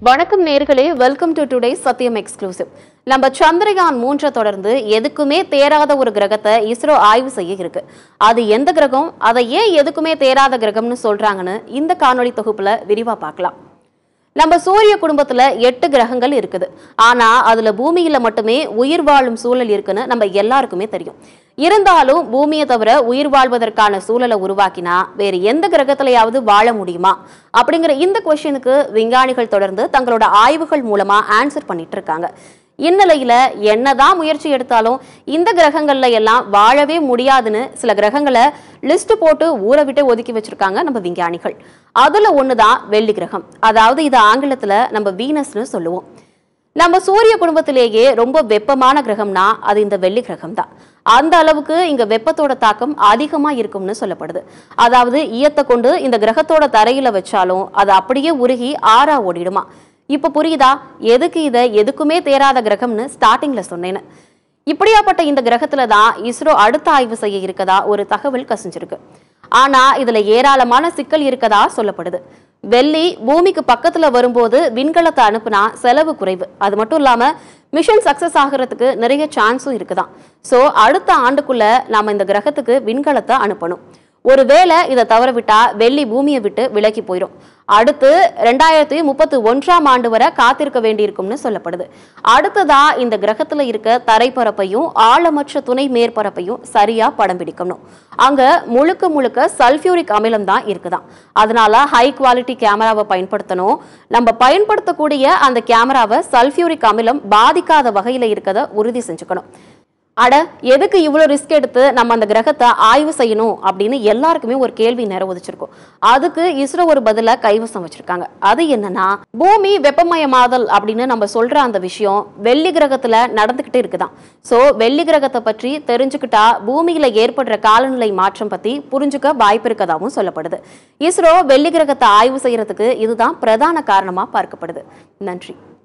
வணக்கம் நேர்களே, welcome to today சத்தியம் எக்ஸ்க்ளூசிவ். நம்ம சந்திரயான் 3 தொடர்ந்து எதுக்குமே தேராத ஒரு கிரகத்தை இஸ்ரோ ஆய்வு செய்ய இருக்கு. அது எந்த கிரகம், அதை ஏன் எதுக்குமே தேராத கிரகம்னு சொல்றாங்கன்னு இந்த காணொளி தொகுப்புல விரிவா பார்க்கலாம். நம்ம சூரிய குடும்பத்துல 8 கிரகங்கள் இருக்குது. ஆனா அதுல பூமியில மட்டுமே உயிர் வாழும் சூழல் இருக்குன்னு நம்ம எல்லாருக்குமே தெரியும். இருந்தாலும் பூமியை தவிர உயிர் வாழ்வதற்கான சூழலை உருவாக்கினா வேறு எந்த கிரகத்திலையாவது வாழ முடியுமா அப்படிங்கிற இந்த கொஸ்டினுக்கு விஞ்ஞானிகள் தொடர்ந்து தங்களோட ஆய்வுகள் மூலமா ஆன்சர் பண்ணிட்டு இருக்காங்க. இந்நிலையில என்னதான் முயற்சி எடுத்தாலும் இந்த கிரகங்கள்ல எல்லாம் வாழவே முடியாதுன்னு சில கிரகங்களை லிஸ்ட் போட்டு ஊற விட்டு ஒதுக்கி வச்சிருக்காங்க நம்ம விஞ்ஞானிகள். அதுல ஒண்ணுதான் வெள்ளி கிரகம். அதாவது இது ஆங்கிலத்துல நம்ம வீனஸ்னு சொல்லுவோம். நம்ம சூரிய குடும்பத்திலேயே ரொம்ப வெப்பமான கிரகம்னா அது இந்த வெள்ளி கிரகம் தான். அந்த அளவுக்கு இங்க வெப்பத்தோட தாக்கம் அதிகமா இருக்கும்னு சொல்லப்படுது. அதாவது ஈயத்தை கொண்டு இந்த கிரகத்தோட தரையில வச்சாலும் அது அப்படியே உருகி ஆறா ஓடிடுமா. இப்ப புரியுதா எதுக்கு இதை எதுக்குமே தேராத கிரகம்னு ஸ்டார்டிங்ல சொன்னேன்னு. இப்படியாப்பட்ட இந்த கிரகத்துல தான் இஸ்ரோ அடுத்த ஆய்வு செய்ய இருக்கதா ஒரு தகவல் கசிஞ்சிருக்கு. ஆனா இதுல ஏராளமான சிக்கல் இருக்கதா சொல்லப்படுது. வெள்ளி பூமிக்கு பக்கத்துல வரும்போது விண்கலத்தை அனுப்புனா செலவு குறைவு. அது மட்டும் இல்லாம மிஷன் சக்சஸ் ஆகிறதுக்கு நிறைய சான்ஸும் இருக்குதான். சோ அடுத்த ஆண்டுக்குள்ள நாம இந்த கிரகத்துக்கு விண்கலத்தை அனுப்பணும். ஒருவேளை இதை தவற விட்டா வெள்ளி பூமியை விட்டு விலகி போயிடும். அடுத்து 2031ஆம் ஆண்டு வரை காத்திருக்க வேண்டியிருக்கும்னு சொல்லப்படுது. அடுத்ததா இந்த கிரகத்துல இருக்க தரைப்பரப்பையும் ஆழமற்ற துணை மேற்பரப்பையும் சரியா படம் பிடிக்கணும். அங்க முழுக்க முழுக்க சல்பியூரிக் அமிலம் தான் இருக்குதான். அதனால ஹை குவாலிட்டி கேமராவை பயன்படுத்தணும். நம்ம பயன்படுத்தக்கூடிய அந்த கேமராவை சல்பியூரிக் அமிலம் பாதிக்காத வகையில இருக்கதை உறுதி செஞ்சுக்கணும். அட எதுக்கு இவ்வளவு ரிஸ்க் எடுத்து நம்ம அந்த கிரகத்தை ஆய்வு செய்யணும் அப்படின்னு எல்லாருக்குமே ஒரு கேள்வி நிறைவேற்றிருக்கும். அதுக்கு இஸ்ரோ ஒரு பதில கைவசம் வச்சிருக்காங்க. அது என்னன்னா, பூமி வெப்பமயமாதல் அப்படின்னு நம்ம சொல்ற அந்த விஷயம் வெள்ளி கிரகத்துல நடந்துகிட்டு இருக்குதான். சோ வெள்ளி கிரகத்தை பற்றி தெரிஞ்சுக்கிட்டா பூமியில ஏற்படுற காலநிலை மாற்றம் பத்தி புரிஞ்சுக்க வாய்ப்பு இருக்கதாகவும் சொல்லப்படுது. இஸ்ரோ வெள்ளி கிரகத்தை ஆய்வு செய்யறதுக்கு இதுதான் பிரதான காரணமா பார்க்கப்படுது. நன்றி.